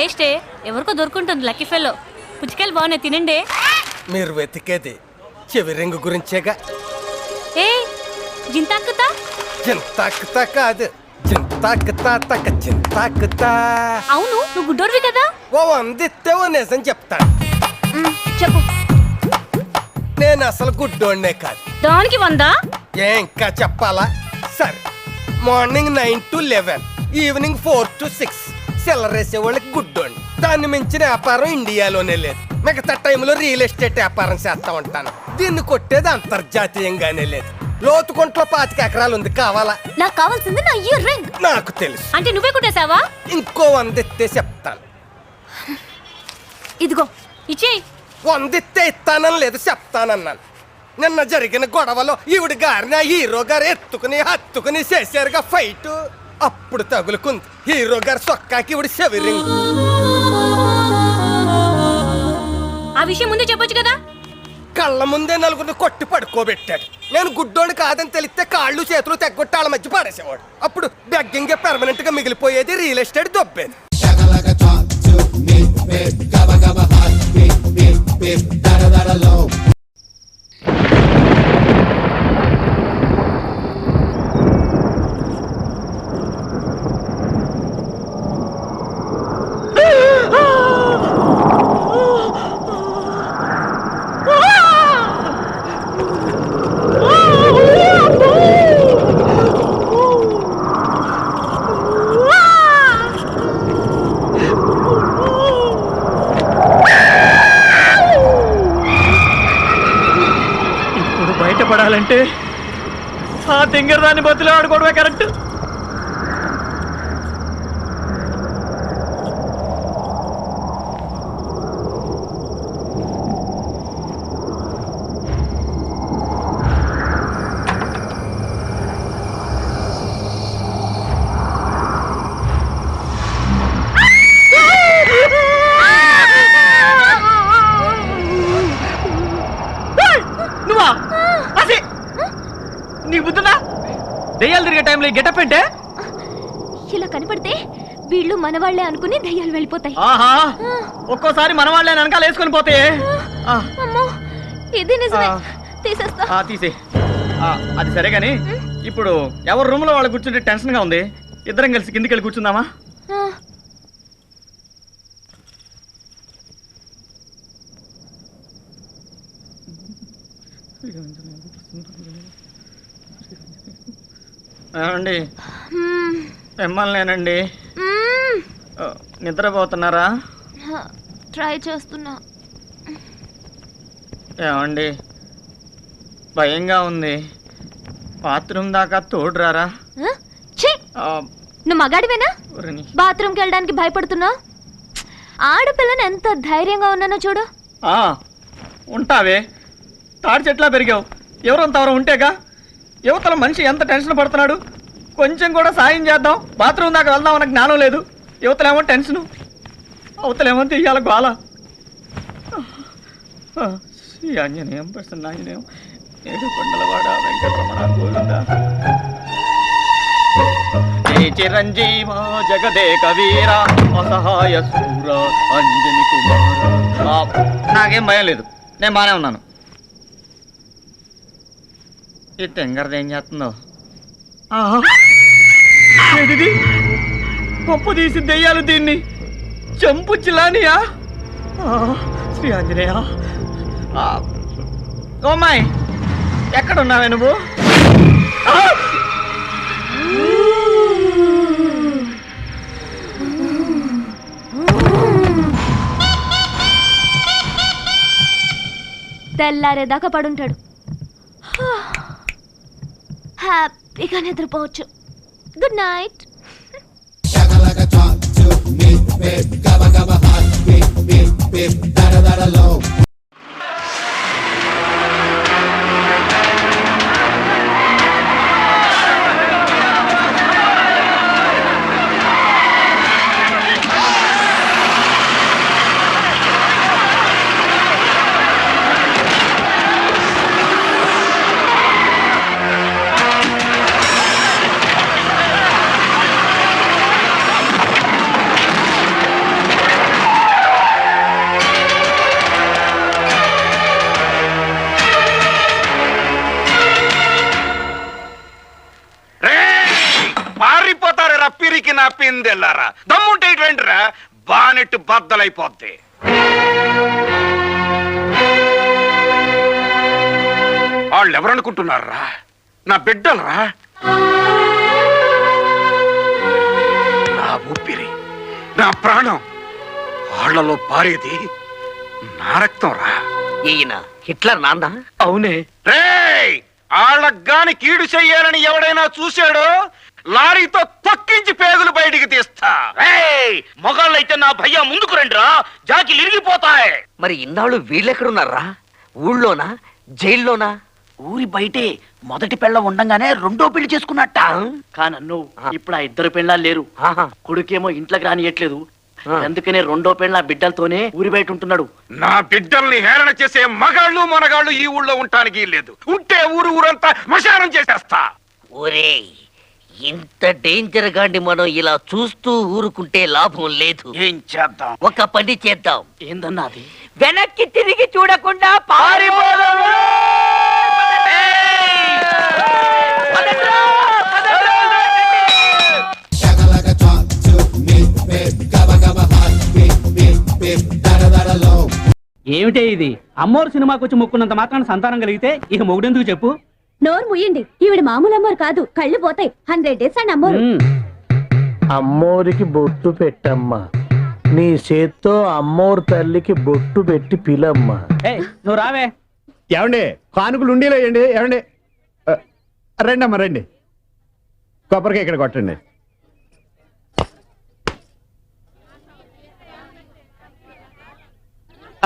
వేస్టే, ఎవరికో దొరుకుంటుంది lucky fellow. పుచ్చకాయలు బాగున్నాయి, తినండి. మీరు వెతికేది చెవి రింగు గురించేగా. ఏ జింతాకుతా? జింతాకుతా కాదు, జింతాకుతా తక జింతాకుతా. అవును, నువ్వు గుడ్డోడివి కదా. ఓ అందిస్తే ఓ నిజం చెప్తాను. చెప్పు. నేను అసలు గుడ్డోడినే కాదు. దానికి 100? ఇంకా చెప్పాలా? సరే, మార్నింగ్ 9 to 11, ఈవినింగ్ 4 to 6 సెల్లరేసే వాళ్ళకి గుడ్డోండి. దాన్ని మించిన వ్యాపారం ఇండియాలోనే లేదు. మిగతా టైంలో రియల్ ఎస్టేట్ వ్యాపారం చేస్తా ఉంటాను. దీన్ని కొట్టేది అంతర్జాతీయంగానే లేదు. లోతుకుంట్లో 25 ఎకరాలు ఉంది, కావాలా? నాకు కావాల్సింది నా ఇయర్ రింగ్. నాకు తెలుసు. అంటే నువ్వే కుట్టేసావా? ఇంకో 100 ఎత్తే చెప్తాను. ఇదిగో ఇచ్చేయి. 100 ఎత్తే ఇస్తానని లేదు, చెప్తానన్నాను. నిన్న జరిగిన గొడవలో ఈవిడ గారిని ఆ హీరో గారు హత్తుకుని చేశారుగా ఫైట్. అప్పుడు తగులుకుంది హీరో గారు సొక్కాకి ఈవిడ చెవిరింగ్. ఆ విషయం ముందే చెప్పొచ్చు కదా. కళ్ళ ముందే నలుగురిని కొట్టి పడుకోబెట్టాడు. నేను గుడ్డోని కాదని తెలిస్తే కాళ్ళు చేతులు తెగ్గొట్టి వాళ్ళ మధ్య పారేసేవాడు. అప్పుడు బెగ్గింగే పెర్మనెంట్ గా మిగిలిపోయేది, రియల్ ఎస్టేట్ దొబ్బేది. బయటపడాలంటే ఆ తింగరదాన్ని బతులు ఆడుకోవడమే కరెక్ట్. నీకు బుద్ధుందా? దయ్యాలు తిరిగే టైంలో గెటప్ అంటే ఇలా కనపడితే వీళ్ళు మనవాళ్లే అనుకుని దయ్యాలు వెళ్ళిపోతాయి. ఆహా, ఒక్కోసారి మనవాళ్లే వెనకాల వేసుకొని పోతే. ఇది నిజమే, తీసేస్తా. తీసే. అది సరే గాని ఇప్పుడు ఎవరి రూమ్ లో వాళ్ళు కూర్చుంటే టెన్షన్ గా ఉంది. ఇద్దరం కలిసి కిందికి వెళ్ళి కూర్చుందామా? ఏమండి, మిమ్మల్నేనండి. నిద్రపోతున్నారా? ట్రై చేస్తున్నా. ఏమండి, భయంగా ఉంది. బాత్రూమ్ దాకా తోడురారా? నువ్వు మగాడివేనా? బాత్రూమ్కి వెళ్ళడానికి భయపడుతున్నా? ఆడపిల్లని ఎంత ధైర్యంగా ఉన్నానో చూడు. ఉంటావే, తాడి చెట్లా పెరిగావు. ఎవరంతవరం ఉంటేగా. యువతల మనిషి ఎంత టెన్షన్ పడుతున్నాడు. కొంచెం కూడా సాయం చేద్దాం, బాత్రూమ్ దాకా వెళ్దాం అన్న జ్ఞానం లేదు. యువతలేమో టెన్షను, అవతలేమో తెయ్యాల గోల. ఆంజనేయం ప్రసన్నాంజనేయం ఏడు కొండలవాడ వెంకటరమణ గోవింద. జయ చిరంజీవ జగదేక వీర అసహాయ శూర అంజని కుమార. నాకేం భయం లేదు, నేను బానే ఉన్నాను. ఈ తెంగరది ఏం చేస్తుందో? ఏంటిది? గొప్ప తీసి దెయ్యాలు దీన్ని చంపుచ్చిలానియా? శ్రీ ఆంజనేయ. ఓమ్మాయ్, ఎక్కడున్నావే నువ్వు? తెల్లారేదాకా పడుంటాడు. హ్యాపీగా నిద్రపోవచ్చు. Good night. నా పిందెల్లారా దమ్ముంటే ఇటువంటిరా బానెట్టు బద్దలైపోద్ది. వాళ్ళు ఎవరనుకుంటున్నారా? నా బిడ్డలరా, నా ఊపిరి, నా ప్రాణం. వాళ్ళలో పారేది నా రక్తం రా. ఈయన హిట్లర్ నాన్న? అవునే. రేయ్, ఆళ్ళగాని కీడు చెయ్యాలని ఎవడైనా చూశాడో లారీతో తొక్కించి పేగులు బయటికి తీస్తా. మొగాళ్ళైతే నా భయ్యా ముందుకు రండిరా, జాకిలు ఇరిగిపోతాయి. మరి ఇన్నాళ్ళు వీళ్ళెక్కడున్నారా? ఊళ్ళోనా, జైల్లోనా? ఊరి బయటే మొదటి పెళ్ళ ఉండంగానే రెండో పెళ్లి చేసుకున్నట్ట. కానన్ను ఇప్పుడు ఆ ఇద్దరు పెళ్ళాలు లేరు. కొడుకేమో ఇంట్లోకి రానియట్లేదు. అందుకనే రెండో పెళ్ళ బిడ్డలతోనే ఊరి బయట ఉంటున్నాడు. నా బిడ్డల్ని హేళన చేసే మగాళ్ళు మనగాళ్ళు ఈ ఊళ్ళో ఉండటానికి లేదు. ఉంటే ఊరంతా మశానం చేసేస్తా. ఒరే, ఇంత డేంజర్ గాండి మనం ఇలా చూస్తూ ఊరుకుంటే లాభం లేదు. ఏం చేద్దాం? ఒక పని చేద్దాం. ఏందన్నా అది? వెనక్కి తిరిగి చూడకుండా పారిపోదాం. ఏమిటే ఇది? అమ్మోరు సినిమాకి వచ్చి మొక్కున్నంత మాత్రాన సంతానం కలిగితే ఇక మొగుడెందుకు చెప్పు? నోరు ముయ్యండి. ఈవిడ మామూలు అమ్మోరు కాదు, కళ్ళు పోతాయి. 100 days అండి అమ్మోరు. అమ్మోరికి బొట్టు పెట్టమ్మా. నీ చేత్తో అమ్మోరు తల్లికి బొట్టు పెట్టి పిలమ్మా. నువ్వు రావే. ఏమండి, కానుకలు ఉండీలో వేయండి. ఏమండి, రండి అమ్మా, రండి. కొబ్బరికాయ ఇక్కడ కొట్టండి.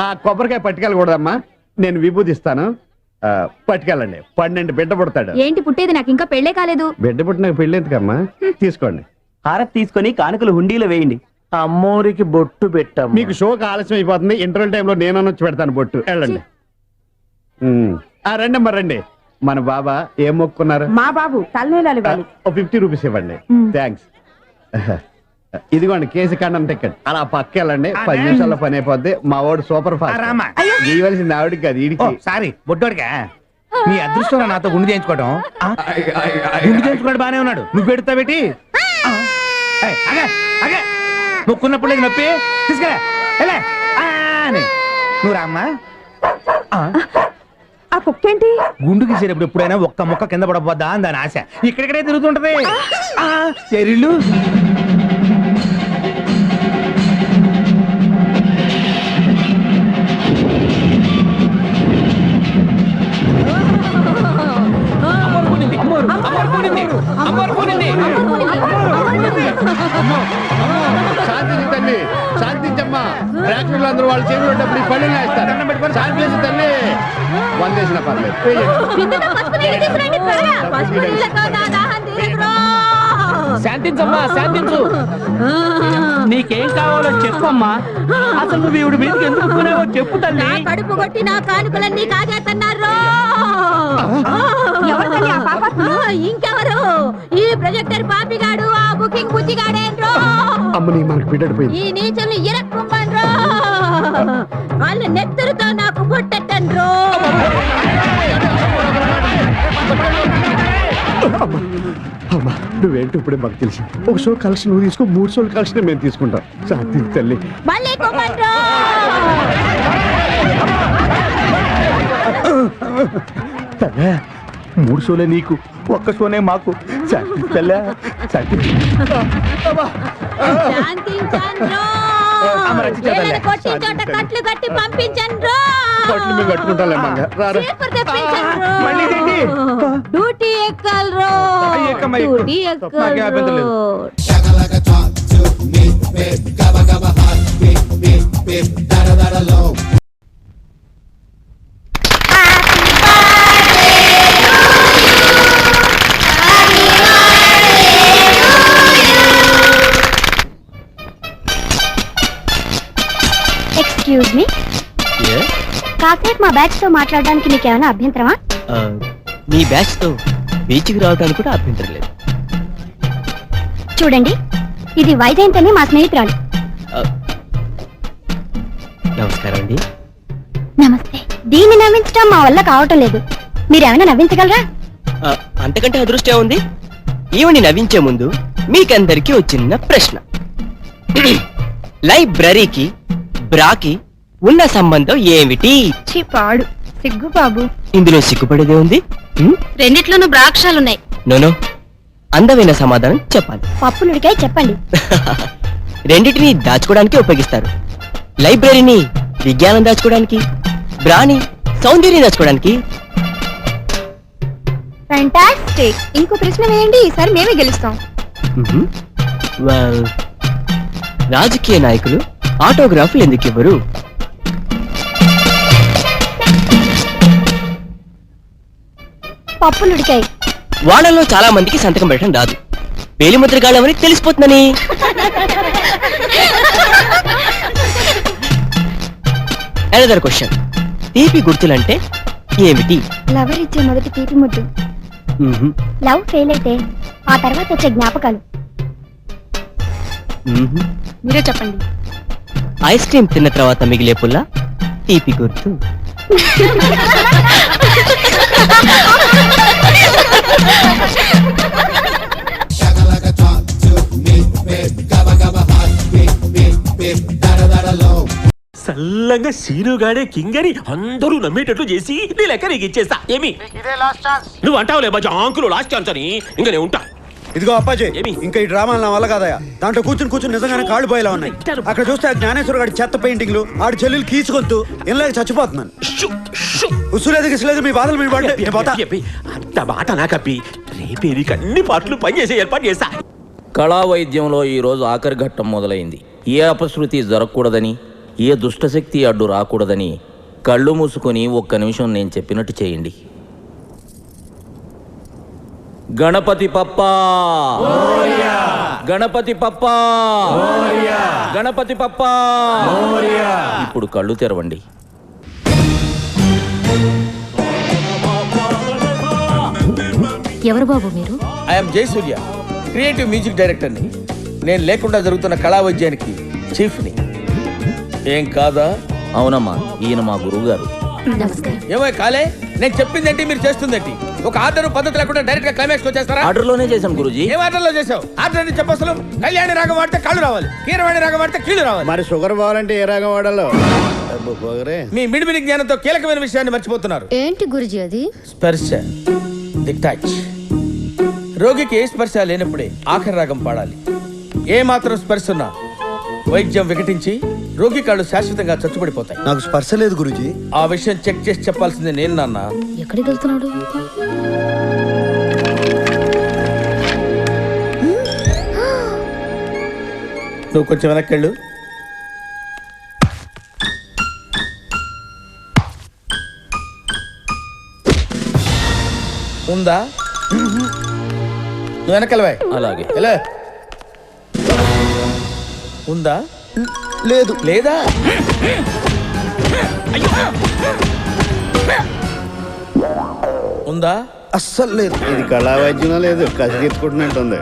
ఆ కొబ్బరికాయ పట్టుకెళ్ళకూడదమ్మా, నేను విభూతిస్తాను. పట్టుకెళ్ళండి. 12 బిడ్డ పుడతాడు. ఏంటి పుట్టేది? నాకు ఇంకా పెళ్ళే కాలేదు. బిడ్డ పుట్టినాక పెళ్ళి ఎందుకమ్మా? తీసుకోండి. హారతి తీసుకొని కానుకలు హుండీలో వేయండి. అమ్మోరికి బొట్టు పెట్టమ్మా. మీకు షోకి ఆలస్యం అయిపోతుంది. ఇంటర్వెల్ టైంలో నేను వచ్చి పెడతాను బొట్టు. వెళ్ళండి. రండి అమ్మా, రండి. మన బాబా ఏం మొక్కున్నారు? మా బాబు తలనీలాలు 50 రూపీస్ ఇవ్వండి. థ్యాంక్స్. ఇదిగోండి కేసు ఖండం టికెట్. అలా పక్క వెళ్ళండి, 10 నిమిషాల్లో పని అయిపోద్ది. మా వాడు సూపర్ ఫాస్ట్. గీయవలసింది ఆవిడికి కాదు, ఈడికి. సారీ, బొట్టోడికా? నీ అదృష్టం నాతో గుండు చేయించుకోవడం. గుండు చేయించుకోవడం బానే ఉన్నాడు, నువ్వు పెడతా పెట్టి మొక్కున్నప్పుడు లేదు నొప్పి. తీసుకెళ్ళా నువ్వు రామ్మా. ఆ కుక్కేంటి? గుండు గీసేటప్పుడు ఎప్పుడైనా ఒక్క మొక్క కింద పడబోద్దా అని దాని ఆశ. ఇక్కడిక్కడే తిరుగుతుంటది. చెరిళ్ళు శాంతించి తల్లి, శాంతించమ్మా. ప్రేక్షకులు అందరూ వాళ్ళ చేతులు డబ్బులు పళ్ళు వేస్తారు. శాంతించి తల్లి, 100 వేసినా పర్లేదు. శాంతించమ్మా, శాంతించు. నీకేం కావాలో చెప్పమ్మా. అసలు నువ్వు ఈవిడ మీదకి ఎందుకు కొనేవో చెప్పు తల్లి. కడుపు కొట్టి నా కానుకలన్నీ కాజేస్తున్నారు. ఇంకెవరు? ఈ ప్రొజెక్టర్ పాపిగాడు, ఆ బుకింగ్ బుజ్జిగాడేండ్రో. అమ్మని మనకు బిడ్డడిపోయింది. ఈ నీచులు ఇరక్కుండ్రో. వాళ్ళ నెత్తరుతో నాకు పుట్టండ్రో. అమ్మా, నువ్వేంటి ఇప్పుడే మాకు తెలిసి. ఒక షో కలెక్షన్ నువ్వు తీసుకో, 3 షోలు కలెక్షన్ మేము తీసుకుంటాం. శాంతించి తల్లి. మళ్ళీ కొమ్మండ్రో. తల్లే, 3 షోలే నీకు, ఒక్క షోనే మాకు. శాంతించి తల్లే, శాంతించి. శాంతించండ్రో. కొట్టిన చోట కట్లు కట్టి పంపించండ్రో. కట్లు మేము కట్టుకుంటాం. డ్యూటీ ఎక్కల్రో. డ్యూటీ ఎక్కల్రో. ఎక్స్క్యూజ్ మీ, కాసేపు మా బ్యాచ్ తో మాట్లాడడానికి నీకేమైనా అభ్యంతరమా? మీ బ్యాచ్ తో బీచ్కి రావడానికి కూడా అభ్యంతరం లేదు. చూడండి, ఇది వైజయంతని మా స్నేహితురాలు. నమస్కారం అండి. నమస్తే. దీన్ని నవ్వించడం మా వల్ల కావటం లేదు. మీరేమైనా నవ్వించగలరా? అంతకంటే అదృష్టం ఉంది. ఈవెని నవ్వించే ముందు మీకందరికీ ఒక చిన్న ప్రశ్న. లైబ్రరీకి బ్రాకి ఉన్న సంబంధం ఏమిటి? పాడు సిగ్గు బాబు. ఇందులో సిగ్గుపడేదే ఉంది? రెండిట్లోనూ బ్రాక్షాలున్నాయి. నోనో, అందమైన సమాధానం చెప్పాలి. పప్పులుడికాయ చెప్పండి. రెండిటిని దాచుకోవడానికి ఉపయోగిస్తారు. లైబ్రరీని విజ్ఞానం దాచుకోవడానికి, బ్రాని సౌందర్యం దాచుకోవడానికి. ఫ్యాంటాస్టిక్. ఇంకో ప్రశ్న వేయండి, ఈసారి మేమే గెలుస్తాం. Well, రాజకీయ నాయకులు ఆటోగ్రాఫ్లు ఎందుకు ఇవ్వరు? పప్పులుడికాయ. వాళ్ళలో చాలా మందికి సంతకం పెట్టడం రాదు. వేలిముద్ర గాళ్ళమని తెలిసిపోతుందని. Another question. తీపి గుర్తులంటే ఏమిటి? లవర్ ఇచ్చే మొదటి తీపి ముద్దు. లవ్ ఫెయిల్ అయితే ఆ తర్వాత వచ్చే జ్ఞాపకాలు. మీరే చెప్పండి. ఐస్ క్రీమ్ తిన్న తర్వాత మిగిలే పుల్ల తీపి గుర్తు. సల్లంగా సీనుగాడే కింగని అందరూ నమ్మేటట్లు చేసి నీ లెక్క నీకు ఇచ్చేస్తా. ఏమి నువ్వు అంటావులే బాజా అంకులు లాస్ట్ ఛాన్స్ అని. ఇంకా నేను ఉంటా. ఇదిగో అప్పాజీ, ఇంకా ఈ డ్రామాలు నా వల్ల కాదయా. దాంట్లో కూర్చుని నిజంగానే కాళ్ళు పోయేలా ఉన్నాయి. అక్కడ చూస్తే ఆ జ్ఞానేశ్వర గారి చెత్త పెయింటింగ్లు, ఆడి చెల్లెలు కీచుకొంతూ ఇలాగ చచ్చిపోతున్నాను. ఉసులేదు గిసులేదు, మీ బాధలు మీ అంత మాట నాకప్పి రేపే నీకు అన్ని పాటలు పనిచేసే ఏర్పాటు చేస్తా. కళా వైద్యంలో ఈరోజు ఆఖరి ఘట్టం మొదలైంది. ఏ అపశృతి జరగకూడదని, ఏ దుష్టశక్తి అడ్డు రాకూడదని కళ్ళు మూసుకొని ఒక్క నిమిషం నేను చెప్పినట్టు చేయండి. గణపతి పప్పా, గణపతి పప్పా, గణపతి పప్పా. ఇప్పుడు కళ్ళు తెరవండి. ఎవరు బాబు మీరు? ఐఎమ్ జయసూర్య, క్రియేటివ్ మ్యూజిక్ డైరెక్టర్ని. నేను లేకుండా జరుగుతున్న కళా వైద్యానికి చీఫ్ని. ఏం కాదా? అవునమ్మా, ఈయన మా గురువు గారు. ఏమో కాలే, నేను చెప్పిందేంటి మీరు చేస్తుందేంటి? ఒక ఆర్డర్ పద్ధతి లేకుండా డైరెక్ట్ గా క్లైమాక్స్ వచ్చేస్తారా? ఆర్డర్లోనే చేశాం గురూజీ. ఏం ఆర్డర్లో చేసావు? ఆర్డర్ అని చెప్పసలు కళ్యాణి రాగం వాడితే కళ్ళు రావాలి, కీరవాణి రాగం వాడితే కీళ్ళు రావాలి. మరి షుగర్ పోవాలంటే ఏ రాగం వాడాలో? మీ మిడిమిడి జ్ఞానంతో కీలకమైన విషయాన్ని మర్చిపోతున్నారు. ఏంటి గురుజీ అది? స్పర్శ, ది టచ్. రోగికి ఏ స్పర్శ లేనప్పుడే ఆఖరి రాగం పాడాలి. ఏ మాత్రం స్పర్శ ఉన్నా వైద్యం వికటించి రోగి కాళ్ళు శాశ్వతంగా చచ్చుబడిపోతాయి. నాకు స్పర్శ లేదు గురూజీ. ఆ విషయం చెక్ చేసి చెప్పాల్సిందే నేను నాన్న. ఎక్కడికి వెళ్తున్నాడు? నువ్వు కొంచెం వెనక్కి వెళ్ళు. ఉందా? నువ్వు వెనకెళ్ళవా? అలాగే. ఉందా? లేదు. లేదా? ఉందా? అస్సలు లేదు. ఇది కళా వైద్యం లేదు, కసి తీర్చుకుంటున్నట్టుంది.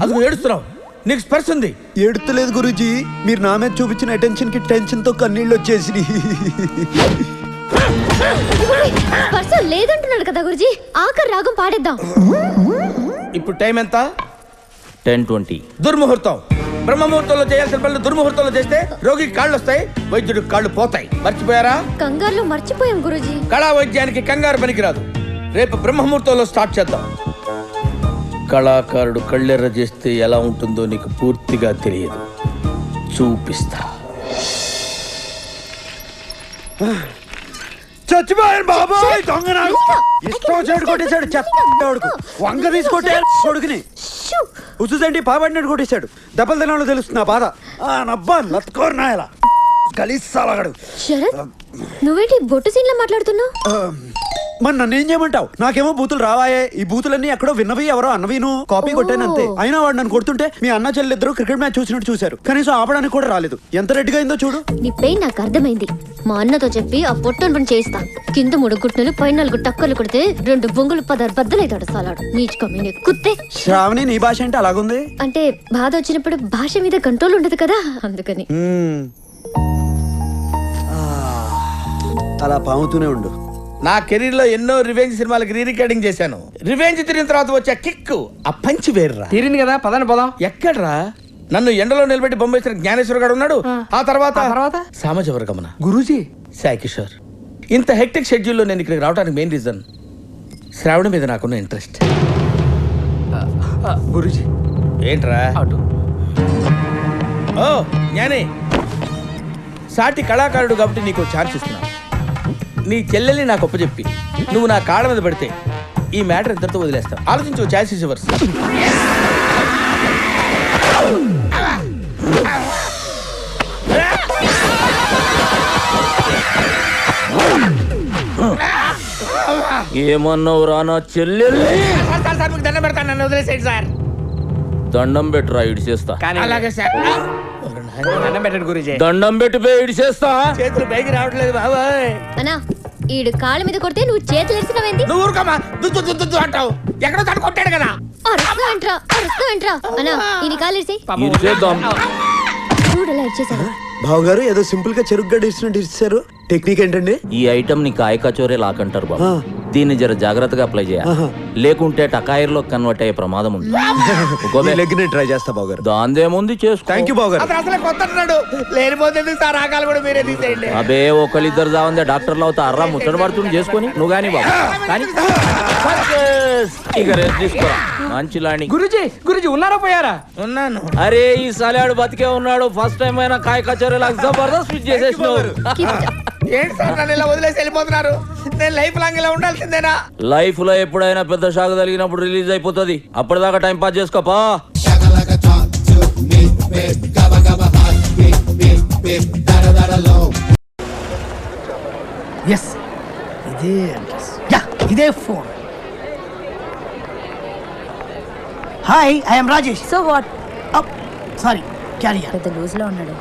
అది ఏడుస్తున్నావు, నీకు స్పర్శ ఉంది. ఏడుతలేదు గురూజీ, మీరు నా మీద చూపించిన అటెన్షన్ కి టెన్షన్ తో కన్నీళ్ళు వచ్చేసి. లేదంటున్నాడు కదా గురుజీ, ఆఖరి రాగం పాడేద్దాం. ఇప్పుడు టైం ఎంత? 10:20. దుర్ముహూర్తం. బ్రహ్మముహూర్తంలో చేయాల్సిన పనులు దుర్ముహూర్తంలో చేస్తే రోగికి కాళ్ళు వస్తాయి, వైద్యుడికి కాళ్ళు పోతాయి. మర్చిపోయారా? కంగారులో మర్చిపోయాం గురుజీ. కళా వైద్యానికి కంగారు పనికిరాదు. రేపు బ్రహ్మముహూర్తంలో స్టార్ట్ చేద్దాం. కళాకారుడు కళ్ళెర్ర చేస్తే ఎలా ఉంటుందో నీకు పూర్తిగా తెలియదు. చూపిస్తా. చచ్చిపోయాను బాబాయ్, దొంగ నాకు ఇష్టం చెడు కొట్టేశాడు. చెత్తడుకు వంగ తీసుకొట్టే కొడుకుని ఉసుదండి పాబడినట్టు కొట్టేశాడు. దెబ్బలు తినాలో తెలుస్తుంది ఆ బాధ. నబ్బా లత్కోరు నాయలా గలీసాలగడు. శరత్, నువ్వేంటి బొట్టు సీన్లో మాట్లాడుతున్నావు? మరి నన్ను ఏం చేయమంటావు? నాకేమో బూతులు రావాయే. ఈ బూతులన్నీ ఎక్కడో విన్నవి, ఎవరో అన్నవిను కాపీ కొట్టాను అంతే. అయినా వాడు నన్ను కొడుతుంటే మీ అన్న చెల్లిద్దరు క్రికెట్ మ్యాచ్ చూసినట్టు చూశారు. కనీసం ఆపడానికి కూడా రాలేదు. ఎంత రెడ్డిగా అయిందో చూడు. నీ పెయిన్ నాకు అర్థమైంది. మా అన్నతో చెప్పి ఆ పొట్టను పని చేయిస్తా. కింద 3 గుట్టలు పై 4 టక్కలు కొడితే 2 బొంగులు 10 బద్దలైతాడు సాలాడు. నీచుకమైన కుత్తే. శ్రావణి, నీ భాష అంటే అలాగుంది. అంటే బాధ వచ్చినప్పుడు భాష మీద కంట్రోల్ ఉండదు కదా, అందుకని. అలా పాముతూనే ఉండు. నా కెరీర్ లో ఎన్నో రివెంజ్ సినిమాలకు రీ రికార్డింగ్ చేశాను. రివెంజ్ తిరిగిన తర్వాత వచ్చే కిక్ ఆ పంచి వేర్రా. తీరింది కదా, పదండి పోదాం. ఎక్కడ్రా? నన్ను ఎండలో నిలబెట్టి బొమ్మేసిన జ్ఞానేశ్వర గారు ఉన్నాడు. ఆ తర్వాత సామాజ వర్గమన గురూజీ, సాయి కిషోర్. ఇంత హెక్టిక్ షెడ్యూల్లో నేను ఇక్కడికి రావడానికి మెయిన్ రీజన్ శ్రావణ మీద నాకున్న ఇంట్రెస్ట్. గురూజీ ఏంట్రా? అటు. ఓ జ్ఞానే, సాటి కళాకారుడు కాబట్టి నీకు ఛాన్స్ ఇస్తున్నా. నీ చెల్లెల్ని నాకు ఒప్పచెప్పి నువ్వు నా కాళ్ళ మీద పడితే ఈ మ్యాటర్ ఇద్దరితో వదిలేస్తావు. ఆలోచించు. Chance is yours. ఏమన్నావు రా నా చెల్లెల్ని? దండం పెడతాను, నన్ను వదిలేసేయండి సార్. దండం పెట్టురా, ఇడిచేస్తా. అలాగే సార్. దండం పెట్టండి గురూజీ. దండం పెట్టి ఇడిచేస్తా. చేతులు పైకి రావట్లేదు బాబాయ్. అన్నా ఈడు కాళ్ళ మీద కొడితే నువ్వు చేతులు ఎరిసినవేంది? నువ్వు ఊరుకోమా, దుద్దు దుద్దు దుద్దు అంటావు. ఎక్కడో తను కొట్టాడు కదా. అరుస్తావేంట్రా అన్నా, ఈయన కాలు ఇరిసి ఇడిచేద్దాం. చూడలా ఇచ్చేసాడు. బావగారు ఏదో సింపుల్ గా చెరుగ్గా ఇచ్చినట్టు ఇచ్చారు. టెక్నిక్ ఏంటండి? ఈ ఐటమ్ ని కాయ కచోరే లాకంటారు బాబు. దీన్ని జర జాగ్రత్తగా అప్లై చేయాలి, లేకుంటే టకాయిర్లో కన్వర్ట్ అయ్యే ప్రమాదం ఉంది. ట్రై చేస్తా బావగారు. దాందేముంది, చేసుకో. థ్యాంక్ యూ బావగారు. అసలు కొత్త అన్నాడు. లేనిపోతే సార్ ఆకాలు కూడా మీరే తీసేయండి. అబే ఒకళ్ళిద్దరు జావందే డాక్టర్లు అవుతా. అర్రా ముచ్చట పడుతుంది చేసుకొని నువ్వు గాని బాబు కానీ ఇక రెస్ట్ తీసుకోరా. మంచి లాండి. గురూజీ ఉన్నారా పోయారా? ఉన్నాను. అరే ఈ సలాడు బతికే ఉన్నాడు. ఫస్ట్ టైం అయినా కాయ కచోరే లాగా జబర్దస్త్ ఫిట్ చేసేసినావు. ఏంటి సార్ నన్ను ఇలా వదిలేసి వెళ్ళిపోతున్నారు? నేను లైఫ్ లాంగ్ ఇలా ఉండాల్సిందేనా? లైఫ్ లో ఎప్పుడైనా పెద్ద షాక్ తగిలినప్పుడు రిలీజ్ అయిపోతుంది. అప్పటిదాకా టైం పాస్ చేసుకోపా. ఇదే phone. Hi, I'm Rajesh. So what? Sorry, carrier. పెద్ద లూజ్ లో ఉన్నాడు.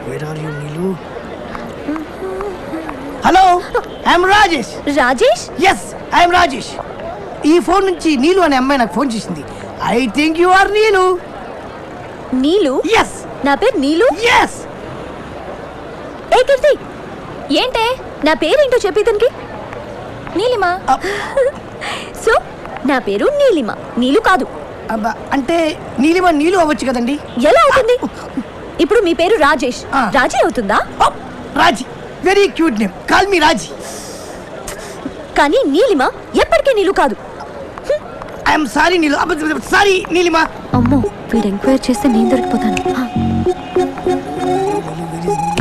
Where are you Neelu? Hello, I'm Rajesh. Rajesh? Yes, I'm Rajesh. ఈ ఫోన్ నుంచి నీలు అనే అమ్మాయి నాకు ఫోన్ చేసింది. I think you are Neelu. Neelu? Yes, నా పేరు నీలు. ఎస్. ఏ కీర్తి, ఏంటే నా పేరేంటో చెప్పి ఇతనికి. నీలిమా. సో నా పేరు నీలిమ, నీలు కాదు. అంటే నీలిమ నీలు అవ్వచ్చు కదండి. ఎలా అవుతుంది? ఇప్పుడు మీ పేరు రాజేష్, రాజీ అవుతుందా? Raji, very cute name. Call me Raji. కానీ నీలిమ ఎప్పటికీ నీలు కాదు. I'm sorry Neelu. Sorry Neelima. అమ్మో, వీడు ఎంక్వైరీ చేస్తే నేను దొరికిపోతాను.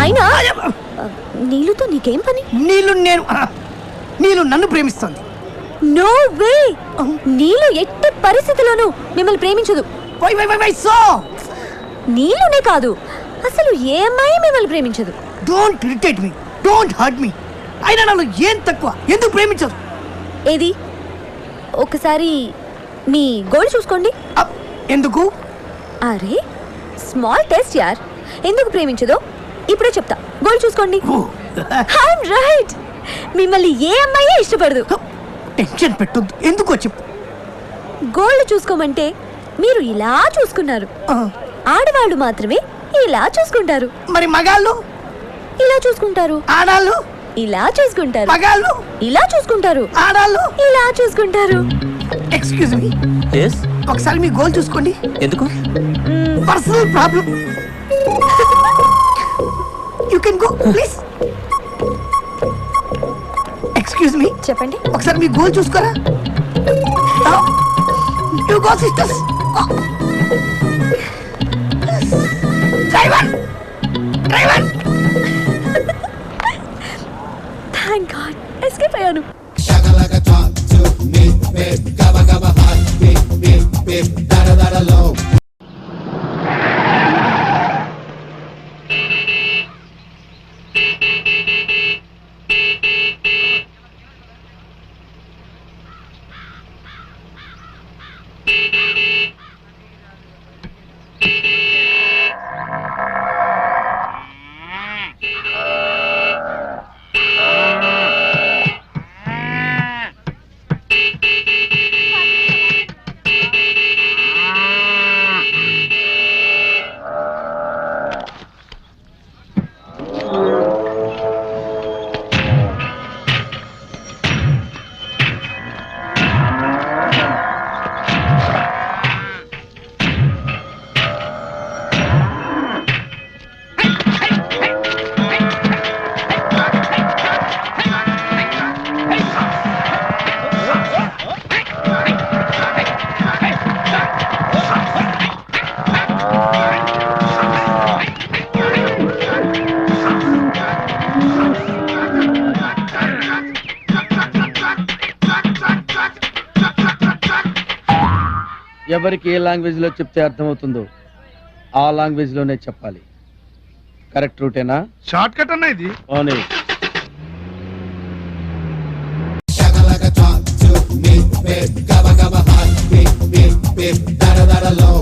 అయినా నీలుతో నీకేం పని? నీలు నన్ను ప్రేమిస్తుంది. No way. నీలు ఎట్టి పరిస్థితిలోనూ మిమ్మల్ని ప్రేమించదు. నీలునే కాదు, అసలు ఏ అమ్మాయి మిమ్మల్ని ప్రేమించదు. Don't irritate me, don't hurt me. అయినా నన్ను ఏం తక్కువ, ఎందుకు ప్రేమించదు? ఏది ఒకసారి మీ గోల్ చూసుకోండి. ఎందుకు? అరే స్మాల్ టెస్ట్ యార్. ఎందుకు ప్రేమించదో ఇప్పుడే చెప్తా. గోల్ చూసుకోండి. I'm right. మిమ్మల్ని ఏ అమ్మాయి ఇష్టపడదు. టెన్షన్ పెట్టొద్దు. ఎందుకో చెప్పు. గోల్డ్ చూసుకోమంటే మీరు ఇలా చూసుకున్నారు. ఆడవాళ్ళు మాత్రమే ఇలా చూసుకుంటారు. మరి మగాళ్ళు ఇలా చూసుకుంటారు. ఆడాళ్ళు ఇలా చూసుకుంటారు. మగాళ్ళు ఇలా చూసుకుంటారు. ఆడాళ్ళు ఇలా చూసుకుంటారు. ఎక్స్క్యూజ్ మీ, ఒకసారి మీ గోల్ చూసుకోండి. ఎందుకు? Personal problem. You can go please. Excuse me, చెప్పండి. ఒకసారి మీ గోల్ చూసుకోరా. You go sisters. Driver, driver. Thank God, escape అయ్యాను. ఎవరికి ఏ లాంగ్వేజ్ లో చెప్తే అర్థమవుతుందో ఆ లాంగ్వేజ్ లోనే చెప్పాలి. కరెక్ట్ రూటేనా? షార్ట్ కట్ అన్న ఇది. అవునే. Talk to me, babe. Gabba gabba hot, beep beep beep. Da da da da low.